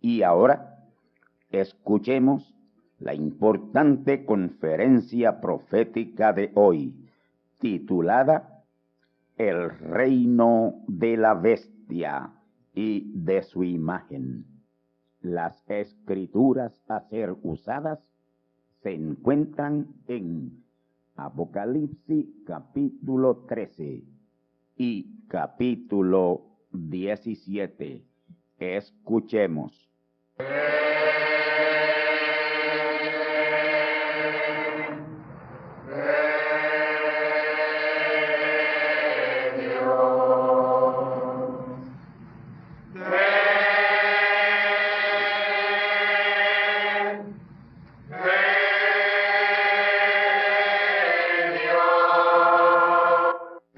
Y ahora escuchemos la importante conferencia profética de hoy, titulada El reino de la bestia y de su imagen. Las escrituras a ser usadas se encuentran en Apocalipsis capítulo 13 y capítulo 17. Escuchemos.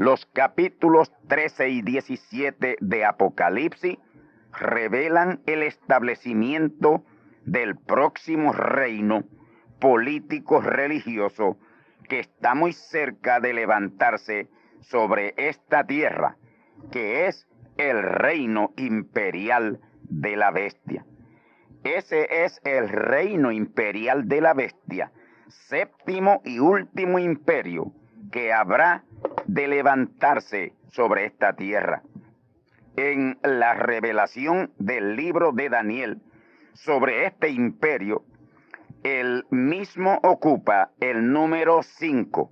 Los capítulos 13 y 17 de Apocalipsis revelan el establecimiento del próximo reino político-religioso que está muy cerca de levantarse sobre esta tierra, que es el reino imperial de la bestia. Ese es el reino imperial de la bestia, séptimo y último imperio que habrá de levantarse sobre esta tierra. En la revelación del libro de Daniel sobre este imperio, el mismo ocupa el número 5,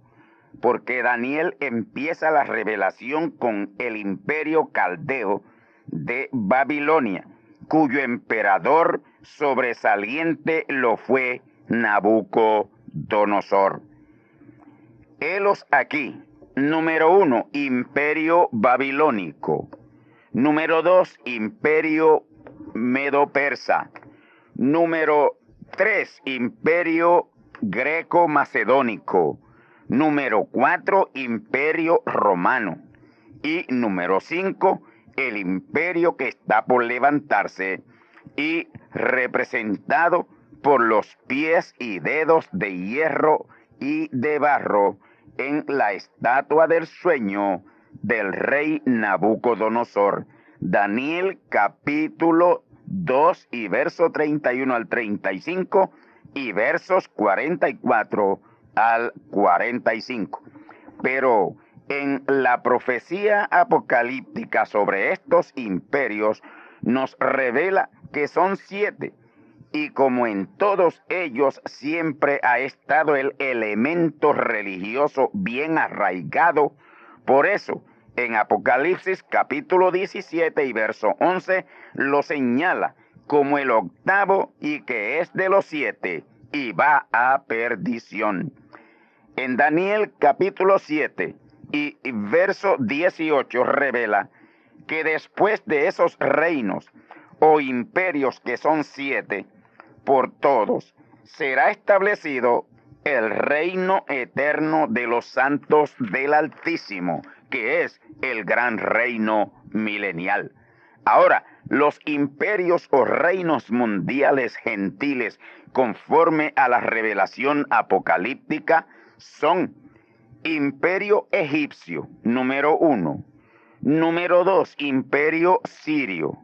porque Daniel empieza la revelación con el imperio caldeo de Babilonia, cuyo emperador sobresaliente lo fue Nabucodonosor. Helos aquí. Número 1, imperio babilónico. Número 2, imperio medo-persa. Número 3, imperio greco-macedónico. Número 4, imperio romano. Y número 5, el imperio que está por levantarse y representado por los pies y dedos de hierro y de barro en la estatua del sueño del rey Nabucodonosor. Daniel capítulo 2 y verso 31 al 35 y versos 44 al 45. Pero en la profecía apocalíptica sobre estos imperios nos revela que son 7. Y como en todos ellos siempre ha estado el elemento religioso bien arraigado, por eso en Apocalipsis capítulo 17 y verso 11 lo señala como el octavo y que es de los 7 y va a perdición. En Daniel capítulo 7 y verso 18 revela que después de esos reinos o imperios que son 7, por todos, será establecido el reino eterno de los santos del Altísimo, que es el gran reino milenial. Ahora, los imperios o reinos mundiales gentiles, conforme a la revelación apocalíptica, son imperio egipcio, número 1. Número 2, imperio sirio.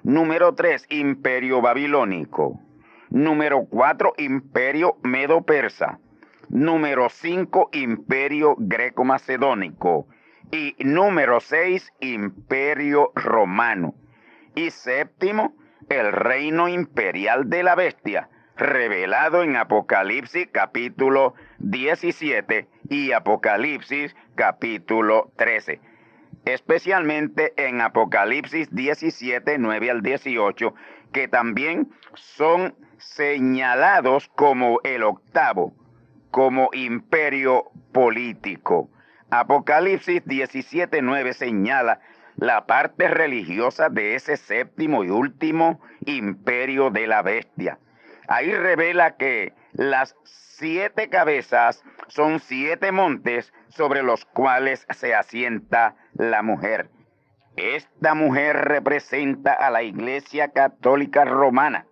Número 3, imperio babilónico. Número 4, imperio medo-persa. Número 5, imperio greco-macedónico. Y número 6, imperio romano. Y séptimo, el reino imperial de la bestia, revelado en Apocalipsis capítulo 17 y Apocalipsis capítulo 13. Especialmente en Apocalipsis 17, 9 al 18, que también son señalados como el octavo, como imperio político. Apocalipsis 17, 9 señala la parte religiosa de ese séptimo y último imperio de la bestia. Ahí revela que las 7 cabezas son 7 montes sobre los cuales se asienta la mujer. Esta mujer representa a la Iglesia Católica Romana.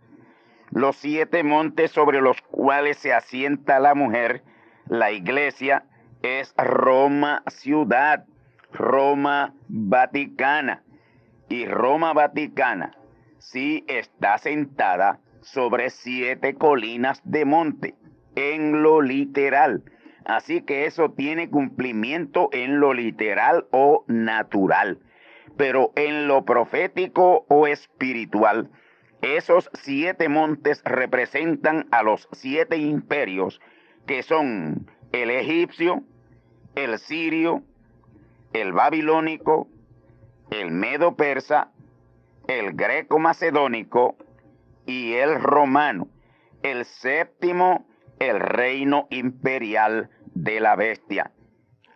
Los 7 montes sobre los cuales se asienta la mujer, la Iglesia, es Roma ciudad, Roma Vaticana. Y Roma Vaticana sí está sentada sobre 7 colinas de monte, en lo literal. Así que eso tiene cumplimiento en lo literal o natural. Pero en lo profético o espiritual, esos 7 montes representan a los 7 imperios, que son el egipcio, el sirio, el babilónico, el medo persa, el greco macedónico y el romano. El séptimo, el reino imperial de la bestia.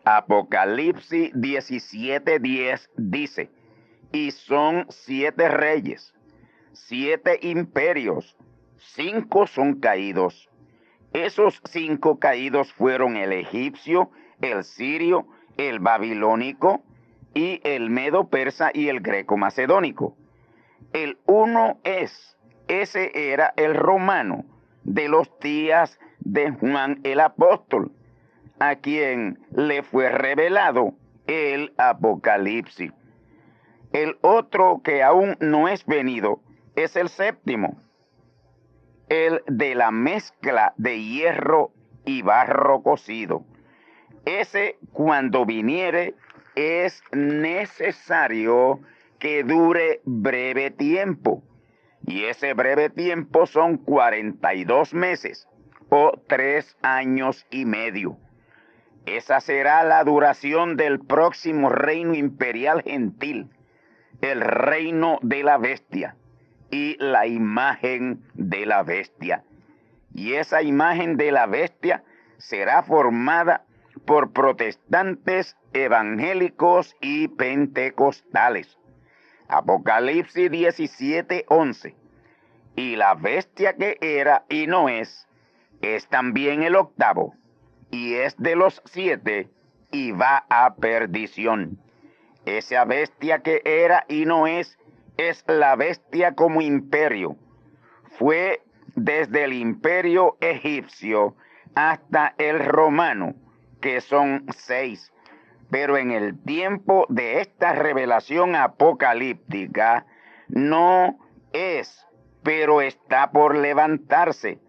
Apocalipsis 17:10 dice: y son 7 reyes, 7 imperios, 5 son caídos. Esos 5 caídos fueron el egipcio, el sirio, el babilónico y el medo persa y el greco macedónico. El uno ese era el romano de los días de Juan el apóstol, a quien le fue revelado el Apocalipsis. El otro que aún no es venido es el séptimo, el de la mezcla de hierro y barro cocido. Ese, cuando viniere, es necesario que dure breve tiempo. Y ese breve tiempo son 42 meses o 3 años y medio. Esa será la duración del próximo reino imperial gentil, el reino de la bestia y la imagen de la bestia. Y esa imagen de la bestia será formada por protestantes, evangélicos y pentecostales. Apocalipsis 17:11. Y la bestia que era y no es también el octavo, y es de los 7, y va a perdición. Esa bestia que era y no es la bestia como imperio. Fue desde el imperio egipcio hasta el romano, que son 6. Pero en el tiempo de esta revelación apocalíptica no es, pero está por levantarse,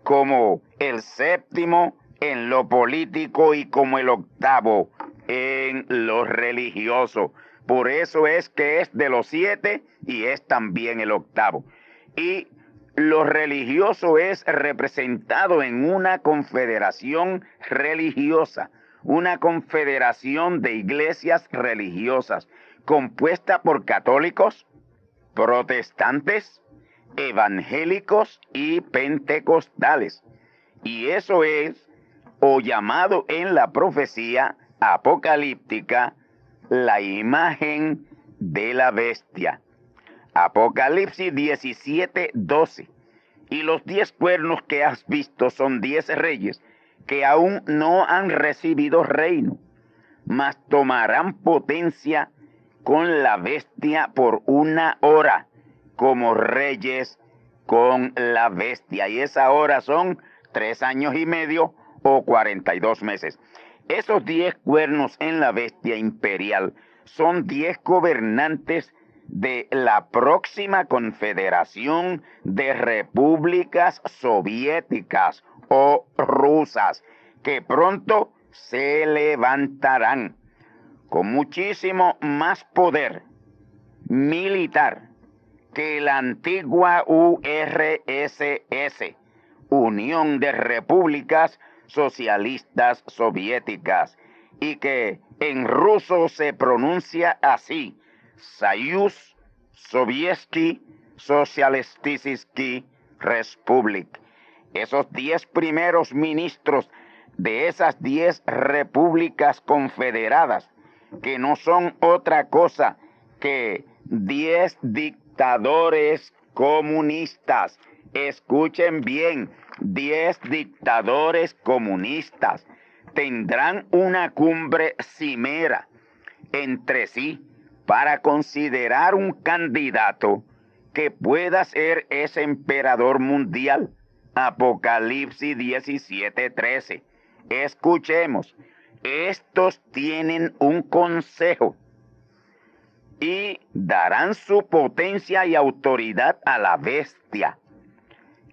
como el séptimo en lo político y como el octavo en lo religioso. Por eso es que es de los 7 y es también el octavo. Y lo religioso es representado en una confederación religiosa, una confederación de iglesias religiosas compuesta por católicos, protestantes, evangélicos y pentecostales. Y eso es, o llamado en la profecía apocalíptica, la imagen de la bestia. Apocalipsis 17:12. Y los 10 cuernos que has visto son 10 reyes que aún no han recibido reino, mas tomarán potencia con la bestia por 1 hora, como reyes con la bestia. Y esa hora son 3 años y medio o 42 meses. Esos 10 cuernos en la bestia imperial son 10 gobernantes de la próxima confederación de repúblicas soviéticas o rusas, que pronto se levantarán con muchísimo más poder militar que la antigua URSS, Unión de Repúblicas Socialistas Soviéticas, y que en ruso se pronuncia así: Союз Советский Социалистический Республик. Esos 10 primeros ministros de esas 10 repúblicas confederadas, que no son otra cosa que 10 dictadores comunistas. Escuchen bien, 10 dictadores comunistas tendrán una cumbre cimera entre sí para considerar un candidato que pueda ser ese emperador mundial. Apocalipsis 17:13. Escuchemos, estos tienen un consejo y darán su potencia y autoridad a la bestia.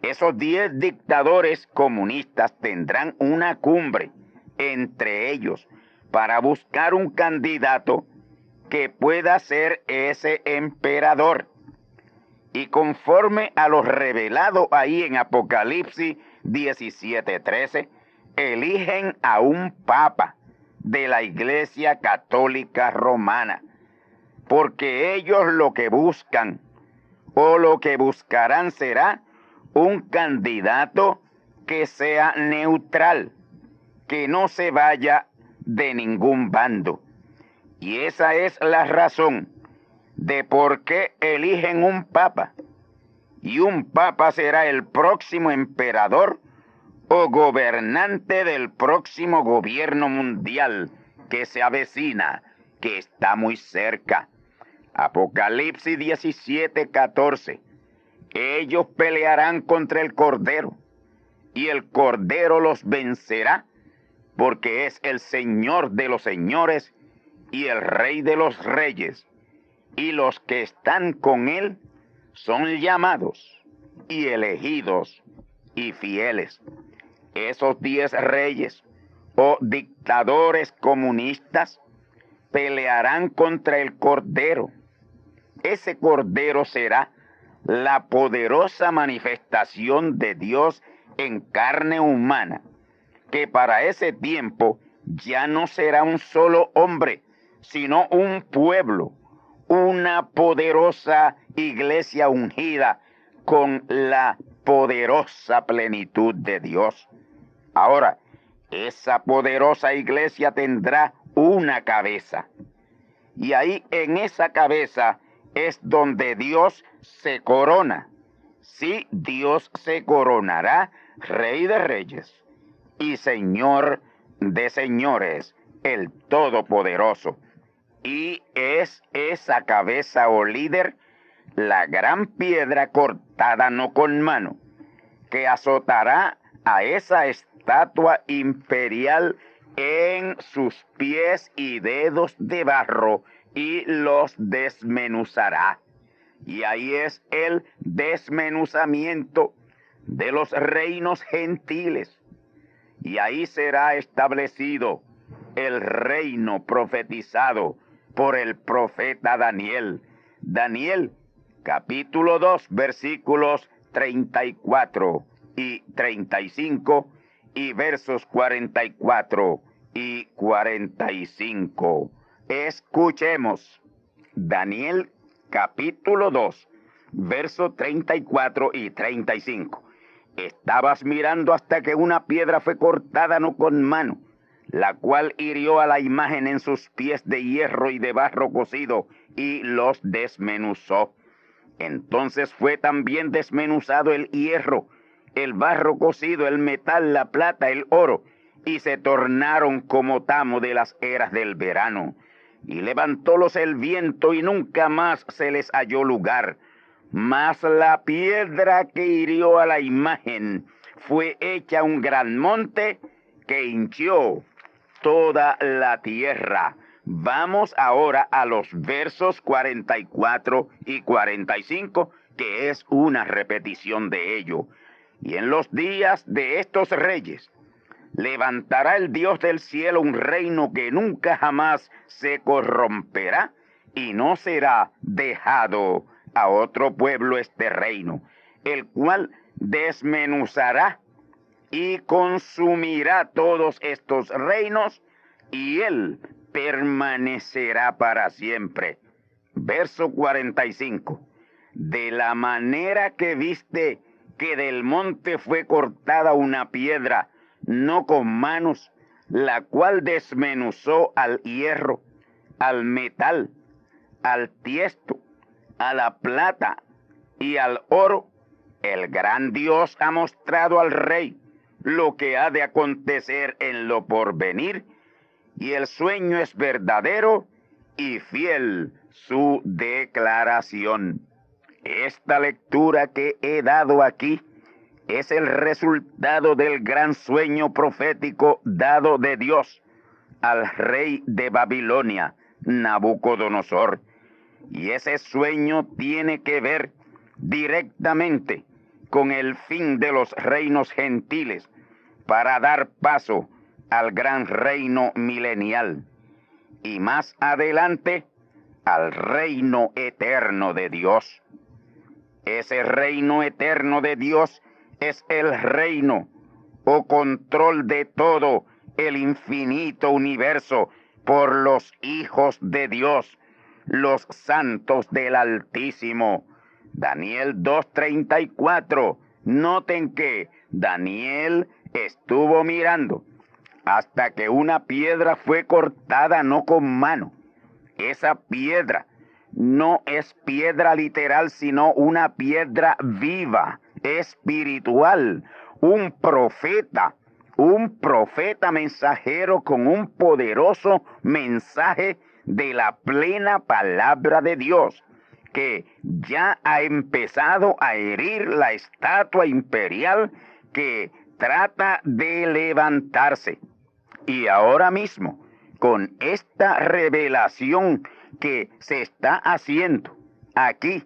Esos 10 dictadores comunistas tendrán una cumbre entre ellos para buscar un candidato que pueda ser ese emperador. Y conforme a lo revelado ahí en Apocalipsis 17:13, eligen a un papa de la Iglesia Católica Romana, porque ellos lo que buscan o lo que buscarán será un candidato que sea neutral, que no se vaya de ningún bando. Y esa es la razón de por qué eligen un papa. Y un papa será el próximo emperador o gobernante del próximo gobierno mundial que se avecina, que está muy cerca. Apocalipsis 17:14. Ellos pelearán contra el Cordero, y el Cordero los vencerá, porque es el Señor de los señores y el Rey de los reyes, y los que están con él son llamados y elegidos y fieles. Esos 10 reyes o dictadores comunistas pelearán contra el Cordero. Ese Cordero será la poderosa manifestación de Dios en carne humana, que para ese tiempo ya no será un solo hombre, sino un pueblo, una poderosa iglesia ungida con la poderosa plenitud de Dios. Ahora, esa poderosa iglesia tendrá una cabeza, y ahí en esa cabeza es donde Dios se corona. Sí, Dios se coronará Rey de Reyes y Señor de Señores, el Todopoderoso. Y es esa cabeza o líder la gran piedra cortada no con mano, que azotará a esa estatua imperial en sus pies y dedos de barro, y los desmenuzará. Y ahí es el desmenuzamiento de los reinos gentiles. Y ahí será establecido el reino profetizado por el profeta Daniel. Daniel, capítulo 2, versículos 34 y 35 y versos 44 y 45. Escuchemos. Daniel capítulo 2, versos 34 y 35. Estabas mirando hasta que una piedra fue cortada no con mano, la cual hirió a la imagen en sus pies de hierro y de barro cocido, y los desmenuzó. Entonces fue también desmenuzado el hierro, el barro cocido, el metal, la plata, el oro, y se tornaron como tamo de las eras del verano. Y levantólos el viento, y nunca más se les halló lugar. Mas la piedra que hirió a la imagen fue hecha un gran monte que hinchió toda la tierra. Vamos ahora a los versos 44 y 45, que es una repetición de ello. Y en los días de estos reyes levantará el Dios del cielo un reino que nunca jamás se corromperá, y no será dejado a otro pueblo este reino, el cual desmenuzará y consumirá todos estos reinos, y él permanecerá para siempre. Verso 45. De la manera que viste que del monte fue cortada una piedra, no con manos, la cual desmenuzó al hierro, al metal, al tiesto, a la plata y al oro, el gran Dios ha mostrado al rey lo que ha de acontecer en lo porvenir, y el sueño es verdadero y fiel su declaración. Esta lectura que he dado aquí es el resultado del gran sueño profético dado de Dios al rey de Babilonia, Nabucodonosor. Y ese sueño tiene que ver directamente con el fin de los reinos gentiles para dar paso al gran reino milenial y más adelante al reino eterno de Dios. Ese reino eterno de Dios es el reino o control de todo el infinito universo por los hijos de Dios, los santos del Altísimo. Daniel 2:34. Noten que Daniel estuvo mirando hasta que una piedra fue cortada no con mano. Esa piedra no es piedra literal, sino una piedra viva, espiritual, un profeta mensajero con un poderoso mensaje de la plena palabra de Dios, que ya ha empezado a herir la estatua imperial que trata de levantarse. Y ahora mismo, con esta revelación que se está haciendo aquí,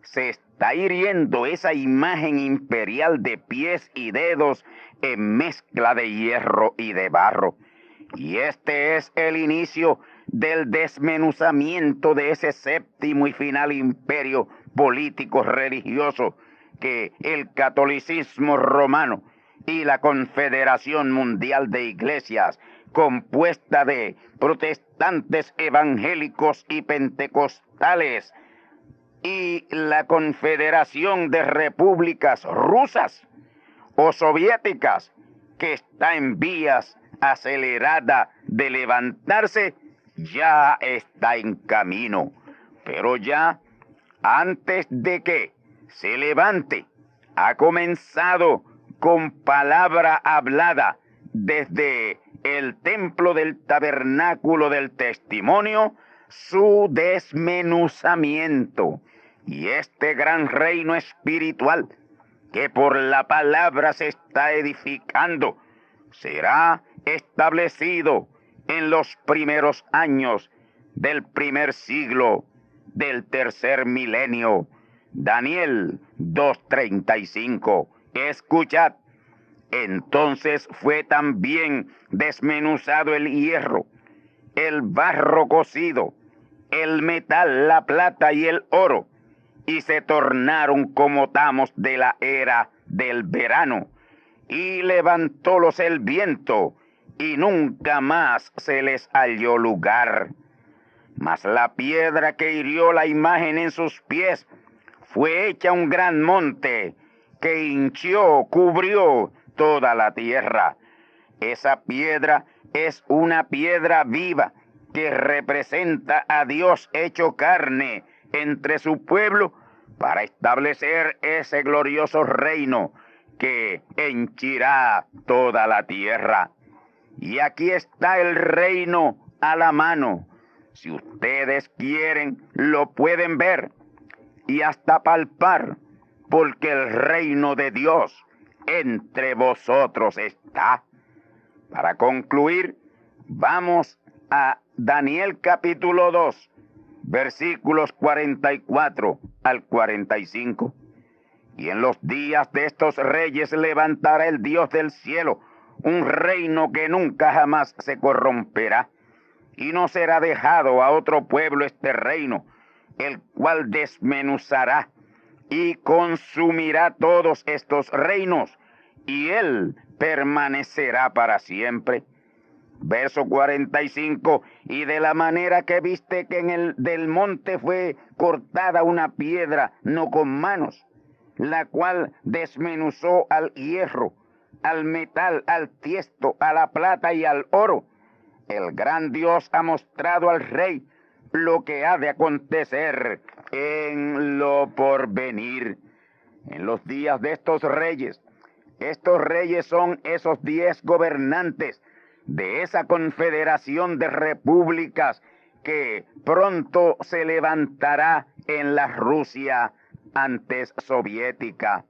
se está hiriendo esa imagen imperial de pies y dedos en mezcla de hierro y de barro. Y este es el inicio del desmenuzamiento de ese séptimo y final imperio político religioso que el catolicismo romano y la Confederación Mundial de Iglesias, compuesta de protestantes evangélicos y pentecostales, y la Confederación de Repúblicas Rusas o Soviéticas, que está en vías acelerada de levantarse, ya está en camino. Pero ya, antes de que se levante, ha comenzado con palabra hablada desde el templo del tabernáculo del testimonio su desmenuzamiento. Y este gran reino espiritual que por la palabra se está edificando será establecido en los primeros años del primer siglo del tercer milenio. Daniel 2:35. Escuchad. Entonces fue también desmenuzado el hierro, el barro cocido, el metal, la plata y el oro, y se tornaron como tamos de la era del verano, y levantólos el viento, y nunca más se les halló lugar. Mas la piedra que hirió la imagen en sus pies fue hecha un gran monte, que hinchió, cubrió toda la tierra. Esa piedra es una piedra viva que representa a Dios hecho carne entre su pueblo para establecer ese glorioso reino que henchirá toda la tierra. Y aquí está el reino a la mano. Si ustedes quieren, lo pueden ver y hasta palpar, porque el reino de Dios entre vosotros está. Para concluir, vamos a Daniel capítulo 2, versículos 44 al 45. Y en los días de estos reyes levantará el Dios del cielo un reino que nunca jamás se corromperá, y no será dejado a otro pueblo este reino, el cual desmenuzará y consumirá todos estos reinos, y él permanecerá para siempre. Verso 45, y de la manera que viste que en el del monte fue cortada una piedra, no con manos, la cual desmenuzó al hierro, al metal, al tiesto, a la plata y al oro. El gran Dios ha mostrado al rey lo que ha de acontecer en lo porvenir. En los días de estos reyes son esos 10 gobernantes de esa confederación de repúblicas que pronto se levantará en la Rusia antes soviética.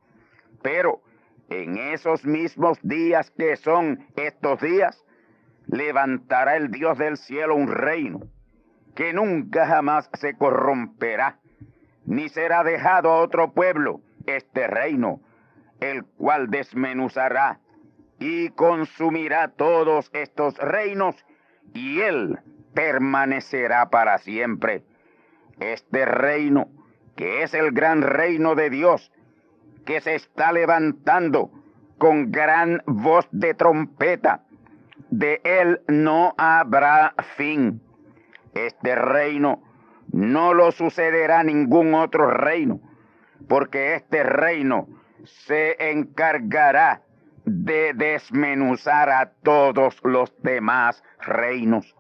Pero en esos mismos días que son estos días, levantará el Dios del cielo un reino, que nunca jamás se corromperá, ni será dejado a otro pueblo este reino, el cual desmenuzará y consumirá todos estos reinos, y él permanecerá para siempre. Este reino, que es el gran reino de Dios, que se está levantando con gran voz de trompeta, de él no habrá fin. Este reino no lo sucederá ningún otro reino, porque este reino se encargará de desmenuzar a todos los demás reinos.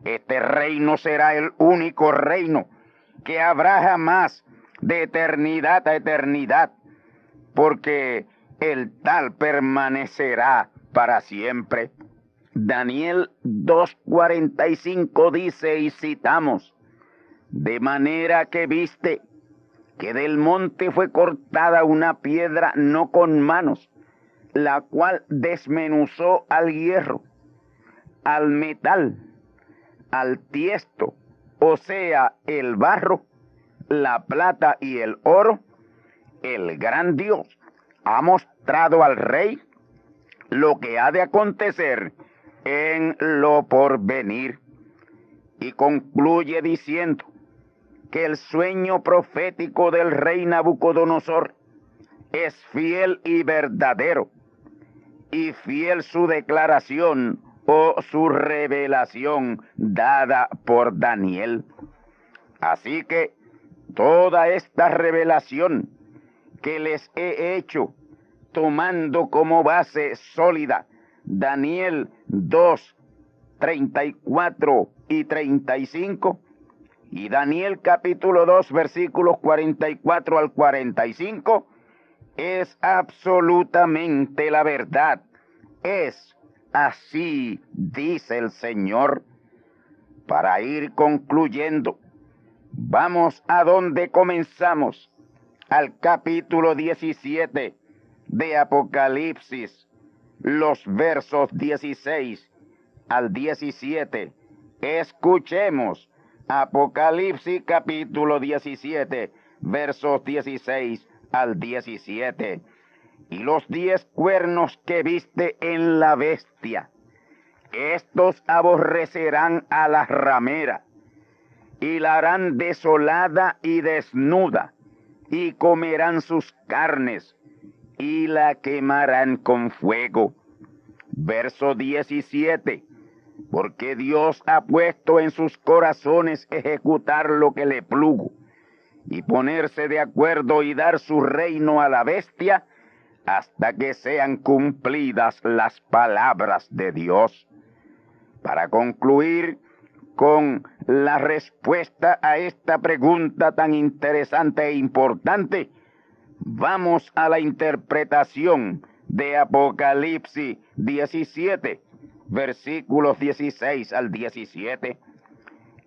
Este reino será el único reino que habrá jamás de eternidad a eternidad, porque el tal permanecerá para siempre. Daniel 2:45 dice, y citamos: de manera que viste que del monte fue cortada una piedra no con manos, la cual desmenuzó al hierro, al metal, al tiesto, o sea, el barro, la plata y el oro. El gran Dios ha mostrado al rey lo que ha de acontecer en lo porvenir, y concluye diciendo que el sueño profético del rey Nabucodonosor es fiel y verdadero, y fiel su declaración o su revelación dada por Daniel. Así que toda esta revelación que les he hecho, tomando como base sólida Daniel 2, 34 y 35, y Daniel capítulo 2, versículos 44 al 45, es absolutamente la verdad. Es así, dice el Señor. Para ir concluyendo, vamos a donde comenzamos, al capítulo 17 de Apocalipsis, los versos 16 al 17. Escuchemos Apocalipsis capítulo 17, versos 16 al 17. Y los 10 cuernos que viste en la bestia, estos aborrecerán a la ramera, y la harán desolada y desnuda, y comerán sus carnes, y la quemarán con fuego. Verso 17. Porque Dios ha puesto en sus corazones ejecutar lo que le plugo, y ponerse de acuerdo y dar su reino a la bestia, hasta que sean cumplidas las palabras de Dios. Para concluir con la respuesta a esta pregunta tan interesante e importante, vamos a la interpretación de Apocalipsis 17, versículos 16 al 17.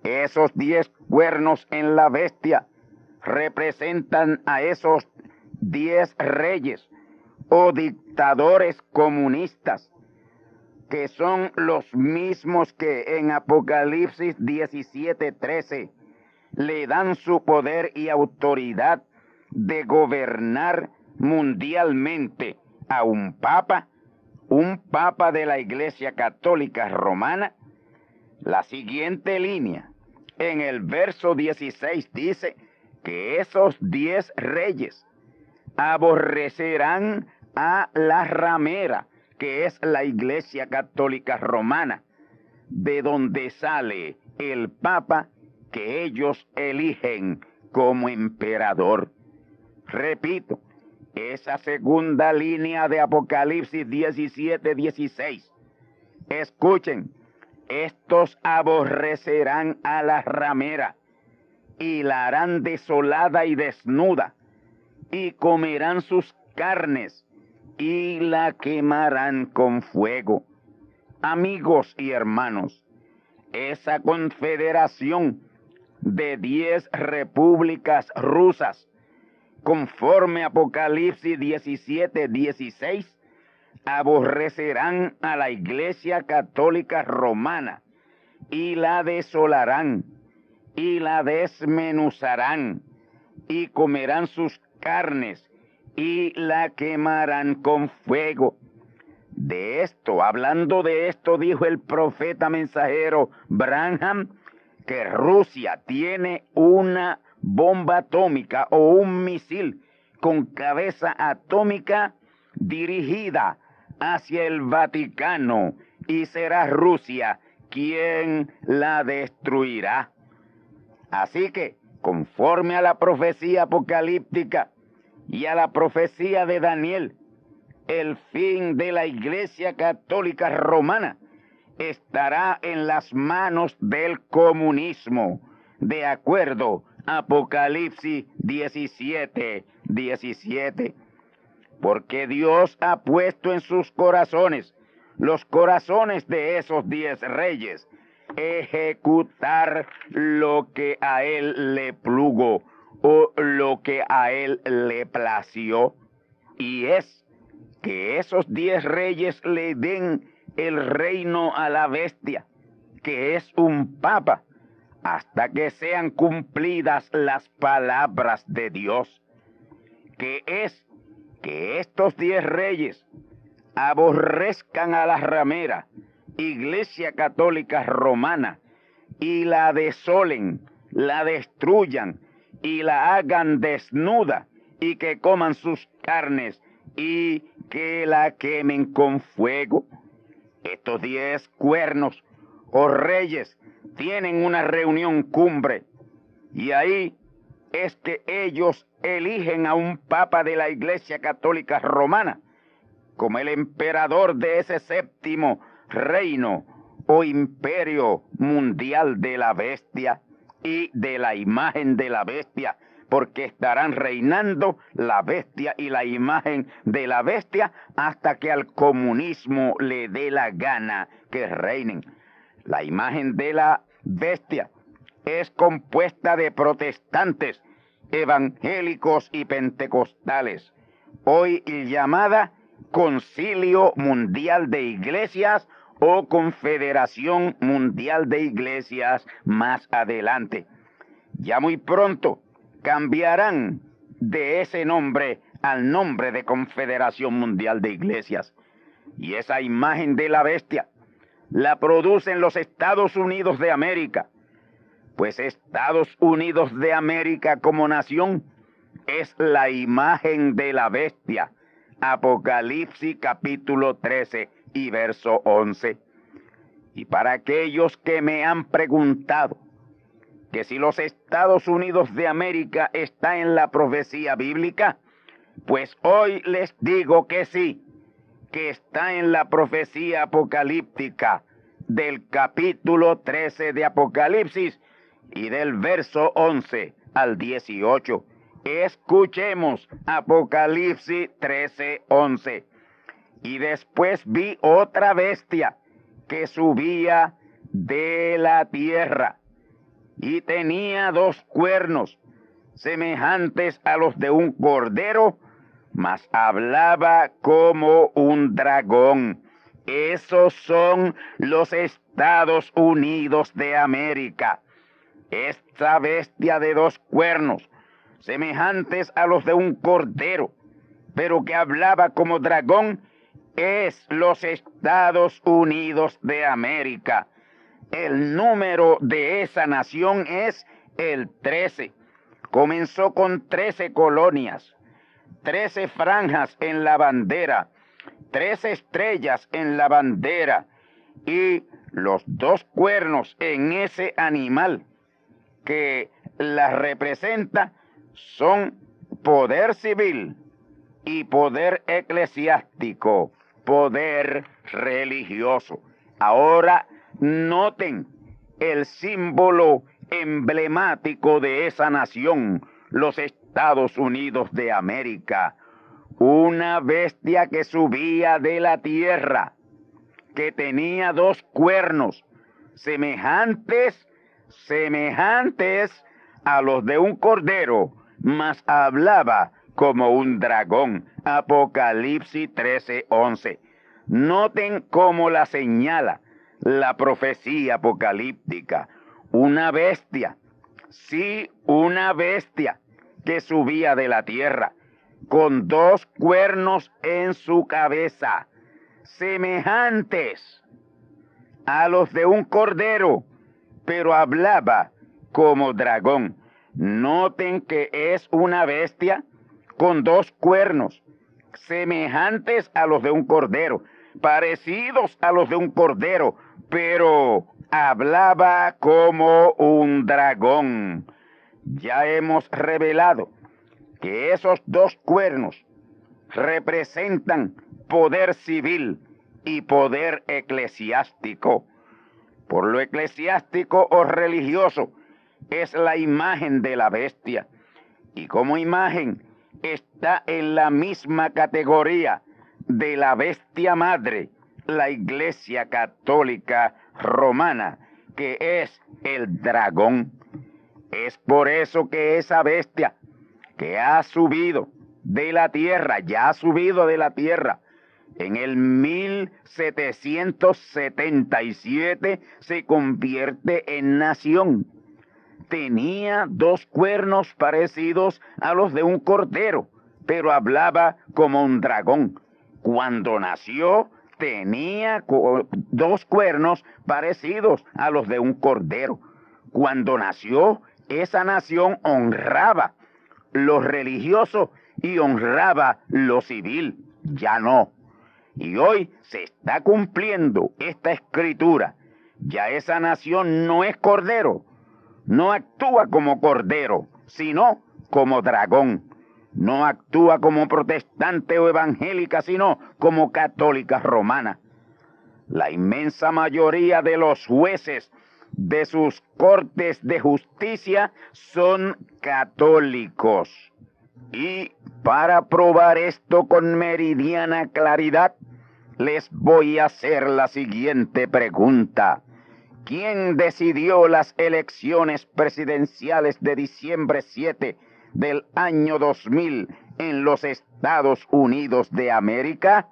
Esos 10 cuernos en la bestia representan a esos 10 reyes o dictadores comunistas, que son los mismos que en Apocalipsis 17:13 le dan su poder y autoridad de gobernar mundialmente a un papa de la Iglesia Católica Romana. La siguiente línea, en el verso 16, dice que esos 10 reyes aborrecerán a la ramera, que es la Iglesia Católica Romana, de donde sale el Papa que ellos eligen como emperador. Repito, esa segunda línea de Apocalipsis 17:16. Escuchen, estos aborrecerán a la ramera, y la harán desolada y desnuda, y comerán sus carnes, y la quemarán con fuego. Amigos y hermanos, esa confederación de 10 repúblicas rusas, conforme Apocalipsis 17:16, aborrecerán a la Iglesia Católica Romana y la desolarán, y la desmenuzarán, y comerán sus carnes, y la quemarán con fuego. De esto, hablando de esto, dijo el profeta mensajero Branham, que Rusia tiene una bomba atómica o un misil con cabeza atómica dirigida hacia el Vaticano, y será Rusia quien la destruirá. Así que, conforme a la profecía apocalíptica y a la profecía de Daniel, el fin de la Iglesia Católica Romana estará en las manos del comunismo, de acuerdo a Apocalipsis 17:17. Porque Dios ha puesto en sus corazones, los corazones de esos 10 reyes, ejecutar lo que a él le plugo o lo que a él le plació. Y es que esos 10 reyes le den el reino a la bestia, que es un papa, hasta que sean cumplidas las palabras de Dios, que es que estos 10 reyes aborrezcan a la ramera Iglesia Católica Romana y la desolen, la destruyan y la hagan desnuda, y que coman sus carnes y que la quemen con fuego. Estos 10 cuernos o reyes tienen una reunión cumbre, y ahí es que ellos eligen a un papa de la Iglesia Católica Romana como el emperador de ese 7º reino o imperio mundial de la bestia y de la imagen de la bestia, porque estarán reinando la bestia y la imagen de la bestia hasta que al comunismo le dé la gana que reinen. La imagen de la bestia es compuesta de protestantes, evangélicos y pentecostales, hoy llamada Concilio Mundial de Iglesias o Confederación Mundial de Iglesias más adelante. Ya muy pronto cambiarán de ese nombre al nombre de Confederación Mundial de Iglesias. Y esa imagen de la bestia la producen los Estados Unidos de América, pues Estados Unidos de América como nación es la imagen de la bestia. Apocalipsis capítulo 13 y verso 11. Y para aquellos que me han preguntado que si los Estados Unidos de América está en la profecía bíblica, pues hoy les digo que sí, que está en la profecía apocalíptica del capítulo 13 de Apocalipsis y del verso 11 al 18. Escuchemos Apocalipsis 13:11. Y después vi otra bestia que subía de la tierra y tenía 2 cuernos semejantes a los de un cordero, mas hablaba como un dragón. Esos son los Estados Unidos de América. Esta bestia de 2 cuernos semejantes a los de un cordero, pero que hablaba como dragón, es los Estados Unidos de América. El número de esa nación es el 13. Comenzó con 13 colonias, 13 franjas en la bandera, 13 estrellas en la bandera, y los 2 cuernos en ese animal que la representa son poder civil y poder eclesiástico, poder religioso. Ahora noten el símbolo emblemático de esa nación, los Estados Unidos de América. Una bestia que subía de la tierra, que tenía 2 cuernos, semejantes a los de un cordero, mas hablaba como un dragón. Apocalipsis 13:11. Noten cómo la señala la profecía apocalíptica. Una bestia sí, una bestia que subía de la tierra, con 2 cuernos en su cabeza, semejantes a los de un cordero, pero hablaba como dragón. Noten que es una bestia con 2 cuernos, semejantes a los de un cordero, parecidos a los de un cordero, pero hablaba como un dragón. Ya hemos revelado que esos 2 cuernos representan poder civil y poder eclesiástico. Por lo eclesiástico o religioso es la imagen de la bestia, y como imagen está en la misma categoría de la bestia madre, la Iglesia Católica Romana, que es el dragón. Es por eso que esa bestia que ha subido de la tierra, ya ha subido de la tierra, en el 1777 se convierte en nación. Tenía 2 cuernos parecidos a los de un cordero, pero hablaba como un dragón. Cuando nació, tenía 2 cuernos parecidos a los de un cordero. Cuando nació, esa nación honraba lo religioso y honraba lo civil. Ya no. Y hoy se está cumpliendo esta escritura. Ya esa nación no es cordero, no actúa como cordero, sino como dragón. No actúa como protestante o evangélica, sino como católica romana. La inmensa mayoría de los jueces de sus cortes de justicia son católicos. Y para probar esto con meridiana claridad, les voy a hacer la siguiente pregunta. ¿Quién decidió las elecciones presidenciales de diciembre 7 del año 2000 en los Estados Unidos de América?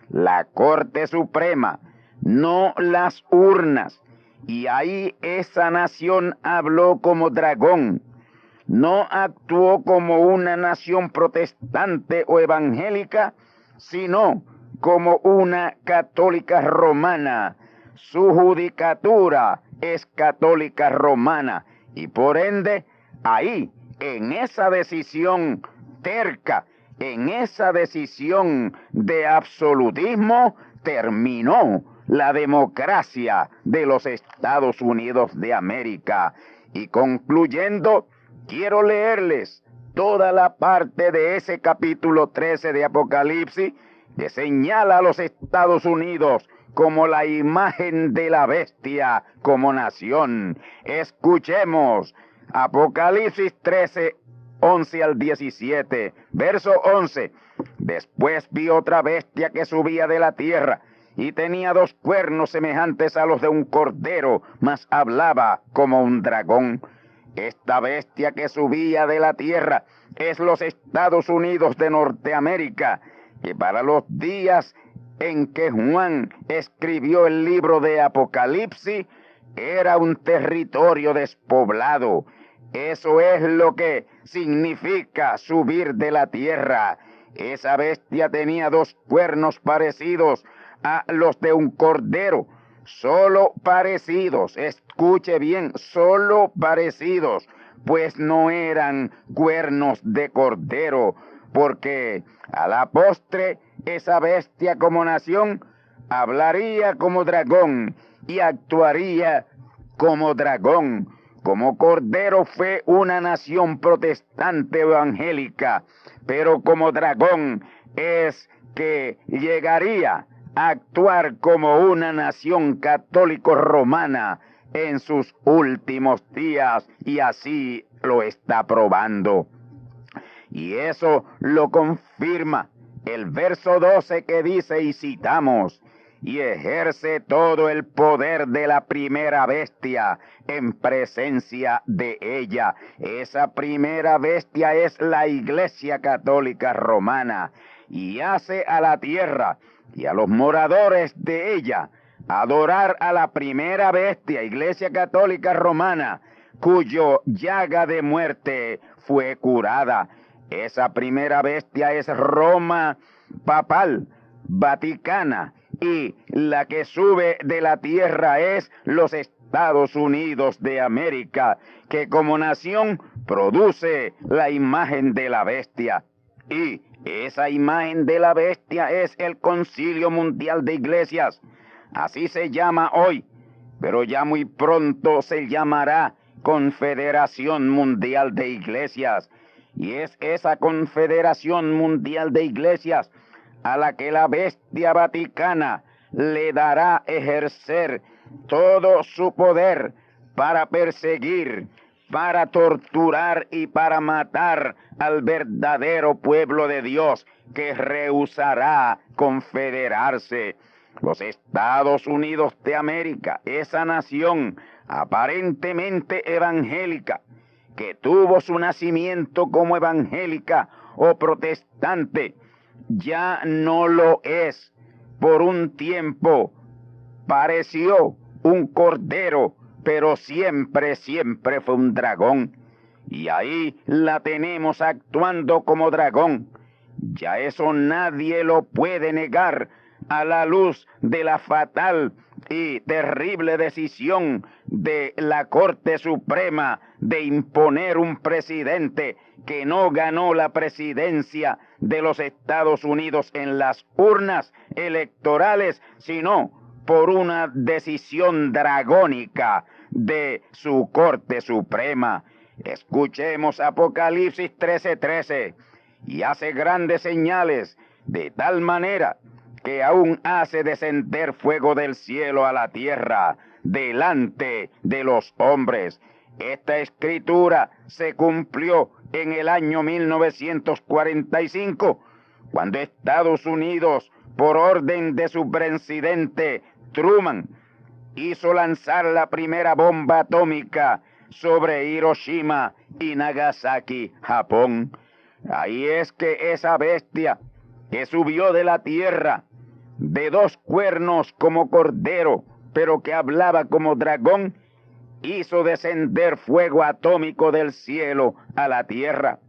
La Corte Suprema, no las urnas. Y ahí esa nación habló como dragón. No actuó como una nación protestante o evangélica, sino como una católica romana. Su judicatura es católica romana y por ende, ahí, en esa decisión terca, en esa decisión de absolutismo, terminó la democracia de los Estados Unidos de América. Y concluyendo, quiero leerles toda la parte de ese capítulo 13 de Apocalipsis que señala a los Estados Unidos como la imagen de la bestia como nación. Escuchemos Apocalipsis 13, 11 al 17, verso 11. Después vi otra bestia que subía de la tierra y tenía 2 cuernos semejantes a los de un cordero, mas hablaba como un dragón. Esta bestia que subía de la tierra es los Estados Unidos de Norteamérica, que para los días en que Juan escribió el libro de Apocalipsis era un territorio despoblado. Eso es lo que significa subir de la tierra. Esa bestia tenía 2 cuernos parecidos a los de un cordero, solo parecidos, escuche bien, solo parecidos, pues no eran cuernos de cordero, porque a la postre esa bestia como nación hablaría como dragón y actuaría como dragón. Como cordero fue una nación protestante evangélica, pero como dragón es que llegaría a actuar como una nación católico romana en sus últimos días, y así lo está probando. Y eso lo confirma el verso 12 que dice, y citamos, y ejerce todo el poder de la primera bestia en presencia de ella. Esa primera bestia es la Iglesia Católica Romana, y hace a la tierra y a los moradores de ella adorar a la primera bestia, Iglesia Católica Romana, cuyo llaga de muerte fue curada. Esa primera bestia es Roma papal, vaticana, y la que sube de la tierra es los Estados Unidos de América, que como nación produce la imagen de la bestia. Y esa imagen de la bestia es el Concilio Mundial de Iglesias. Así se llama hoy, pero ya muy pronto se llamará Confederación Mundial de Iglesias. Y es esa Confederación Mundial de Iglesias a la que la bestia vaticana le dará ejercer todo su poder para perseguir, para torturar y para matar al verdadero pueblo de Dios que rehusará confederarse. Los Estados Unidos de América, esa nación aparentemente evangélica, que tuvo su nacimiento como evangélica o protestante, ya no lo es. Por un tiempo pareció un cordero, pero siempre fue un dragón. Y ahí la tenemos actuando como dragón. Ya eso nadie lo puede negar a la luz de la fatal y terrible decisión de la Corte Suprema de imponer un presidente que no ganó la presidencia de los Estados Unidos en las urnas electorales, sino por una decisión dragónica de su Corte Suprema. Escuchemos Apocalipsis 13:13, y hace grandes señales, de tal manera que aún hace descender fuego del cielo a la tierra delante de los hombres. Esta escritura se cumplió en el año 1945, cuando Estados Unidos, por orden de su presidente Truman, hizo lanzar la primera bomba atómica sobre Hiroshima y Nagasaki, Japón. Ahí es que esa bestia que subió de la tierra, de dos cuernos como cordero, pero que hablaba como dragón, hizo descender fuego atómico del cielo a la tierra.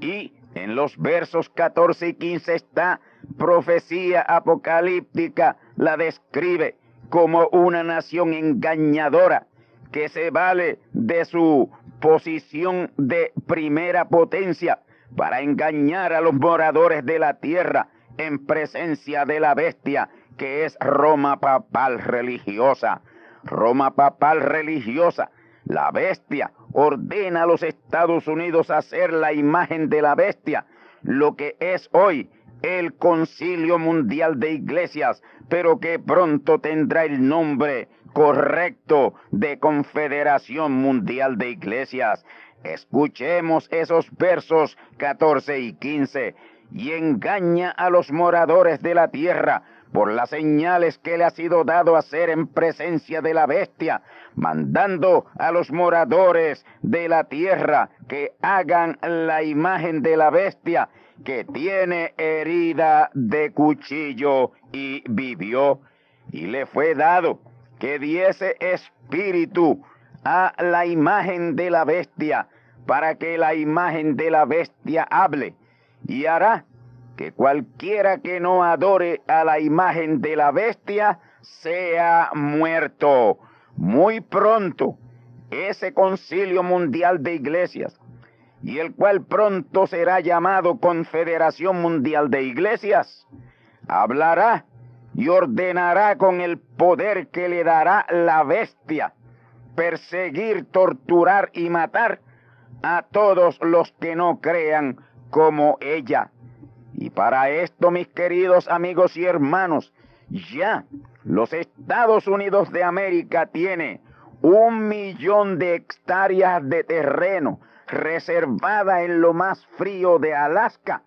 Y en los versos 14 y 15 esta profecía apocalíptica la describe como una nación engañadora que se vale de su posición de primera potencia para engañar a los moradores de la tierra en presencia de la bestia, que es Roma papal religiosa. Roma papal religiosa, la bestia, ordena a los Estados Unidos hacer la imagen de la bestia, lo que es hoy el Concilio Mundial de Iglesias, pero que pronto tendrá el nombre correcto de Confederación Mundial de Iglesias. Escuchemos esos versos 14 y 15. Y engaña a los moradores de la tierra por las señales que le ha sido dado hacer en presencia de la bestia, mandando a los moradores de la tierra que hagan la imagen de la bestia, que tiene herida de cuchillo y vivió. Y le fue dado que diese espíritu a la imagen de la bestia, para que la imagen de la bestia hable, y hará que cualquiera que no adore a la imagen de la bestia sea muerto. Muy pronto, ese Concilio Mundial de Iglesias, y el cual pronto será llamado Confederación Mundial de Iglesias, hablará y ordenará con el poder que le dará la bestia perseguir, torturar y matar a todos los que no crean como ella. Y para esto, mis queridos amigos y hermanos, ya los Estados Unidos de América tiene 1 millón de hectáreas de terreno reservada en lo más frío de Alaska,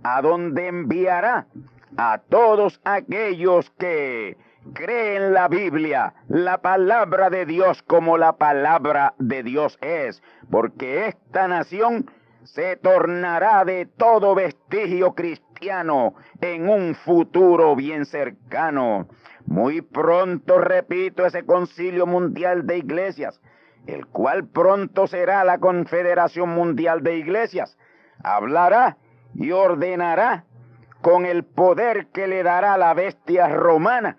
a donde enviará a todos aquellos que creen la Biblia, la palabra de Dios, como la palabra de Dios es, porque esta nación se tornará de todo vestigio cristiano en un futuro bien cercano. Muy pronto, repito, ese Concilio Mundial de Iglesias el cual pronto será la Confederación Mundial de Iglesias, hablará y ordenará con el poder que le dará la bestia romana,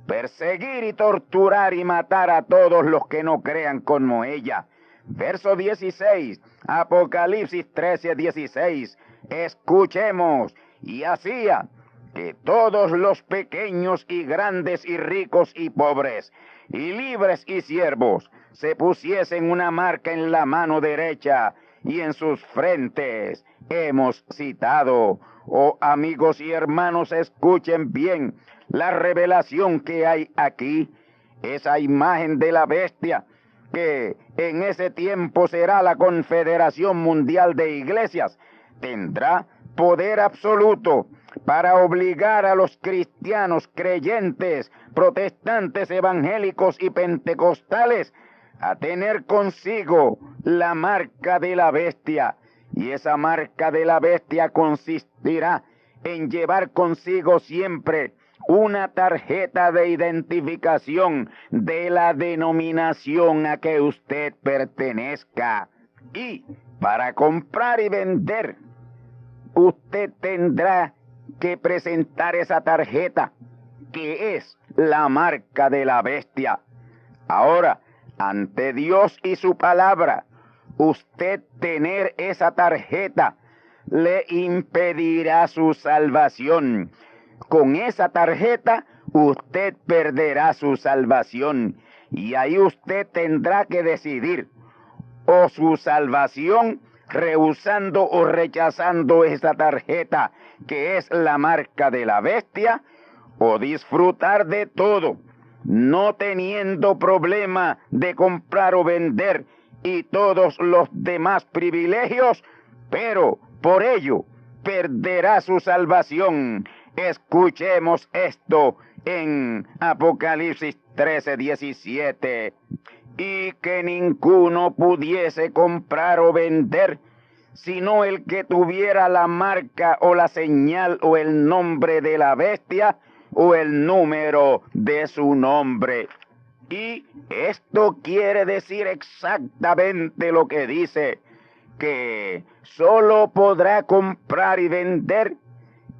perseguir y torturar y matar a todos los que no crean como ella. Verso 16, Apocalipsis 13:16. Escuchemos, y hacía que todos los pequeños y grandes y ricos y pobres, y libres y siervos, se pusiesen una marca en la mano derecha y en sus frentes. Hemos citado, oh amigos y hermanos, escuchen bien la revelación que hay aquí. Esa imagen de la bestia, que en ese tiempo será la Confederación Mundial de Iglesias, tendrá poder absoluto para obligar a los cristianos creyentes, protestantes, evangélicos y pentecostales a tener consigo la marca de la bestia. Y esa marca de la bestia consistirá en llevar consigo siempre una tarjeta de identificación de la denominación a que usted pertenezca. Y para comprar y vender, usted tendrá que presentar esa tarjeta, que es la marca de la bestia. Ahora, ante Dios y su palabra, usted tener esa tarjeta le impedirá su salvación. Con esa tarjeta usted perderá su salvación, y ahí usted tendrá que decidir o su salvación rehusando o rechazando esa tarjeta, que es la marca de la bestia, o disfrutar de todo, no teniendo problema de comprar o vender y todos los demás privilegios, pero por ello perderá su salvación. Escuchemos esto en Apocalipsis 13:17. Y que ninguno pudiese comprar o vender, sino el que tuviera la marca o la señal o el nombre de la bestia o el número de su nombre. Y esto quiere decir exactamente lo que dice, que solo podrá comprar y vender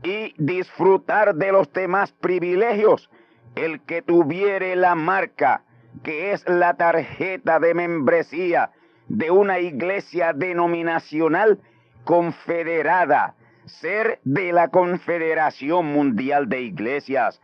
y disfrutar de los demás privilegios el que tuviere la marca, que es la tarjeta de membresía de una iglesia denominacional confederada, ser de la Confederación Mundial de Iglesias,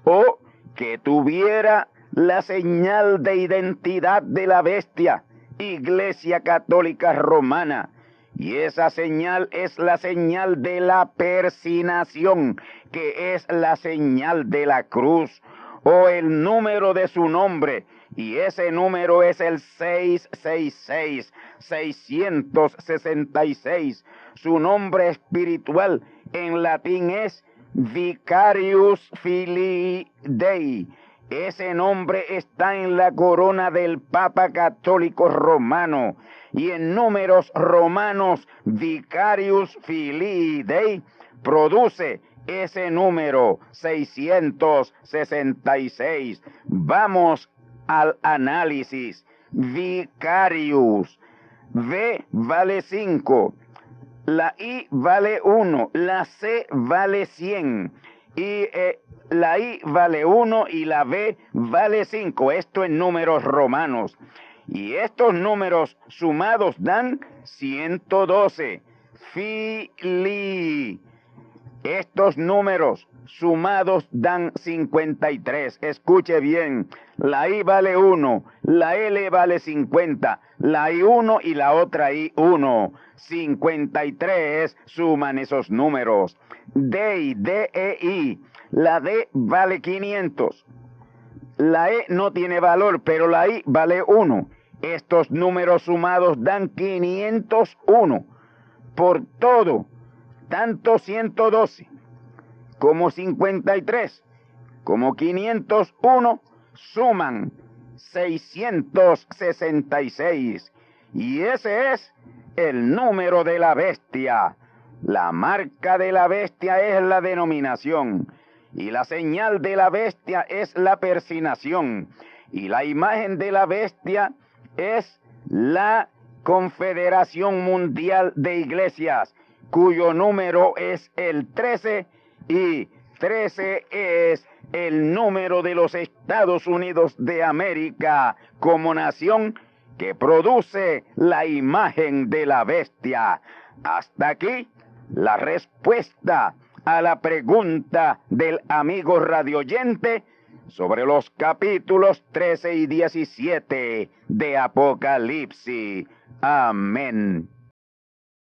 o que tuviera la señal de identidad de la bestia, Iglesia Católica Romana. Y esa señal es la señal de la persinación, que es la señal de la cruz, o el número de su nombre, y ese número es el 666, 666. Su nombre espiritual en latín es Vicarius Filii Dei. Ese nombre está en la corona del Papa Católico Romano, y en números romanos Vicarius Filii Dei produce ese número 666. Vamos al análisis. Vicarius. V vale 5. La I vale 1. La C vale 100. Y la I vale 1 y la V vale 5. Esto en números romanos. Y estos números sumados dan 112. Filii. Estos números sumados dan 53. Escuche bien. La I vale 1, la L vale 50, la I1 y la otra I1. 53 suman esos números. Dei, D-E-I. La D vale 500. La E no tiene valor, pero la I vale 1. Estos números sumados dan 501. Por todo, tanto 112 como 53 como 501 suman 666. Y ese es el número de la bestia. La marca de la bestia es la denominación, y la señal de la bestia es la persinación, y la imagen de la bestia es la Confederación Mundial de Iglesias, cuyo número es el 13, y 13 es el número de los Estados Unidos de América como nación que produce la imagen de la bestia. Hasta aquí la respuesta a la pregunta del amigo radioyente sobre los capítulos 13 y 17 de Apocalipsis. Amén.